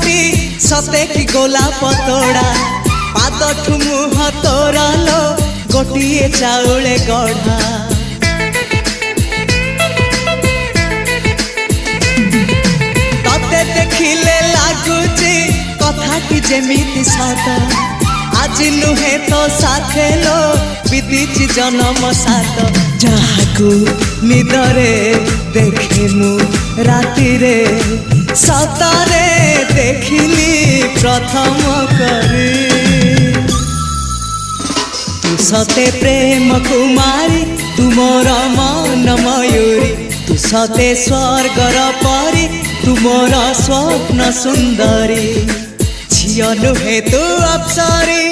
मुहटी सते कि गोलाप तोड़ा पादठु मुह तोरा लो गोटिए चाउले गढ़ा तते देखिले लागुची कथाटी जेमिति सत आज नुहे तो साथे लो विदिची जन्म सात जहाकू निदरे देखे मु राति रे सतरे देखिली प्रथम करी तू सते प्रेम कुमारी तू मोर मन मयूरी तू सते स्वर्गर परी तू मोर स्वप्न सुंदरी झियो नुहे तू अप्सरी।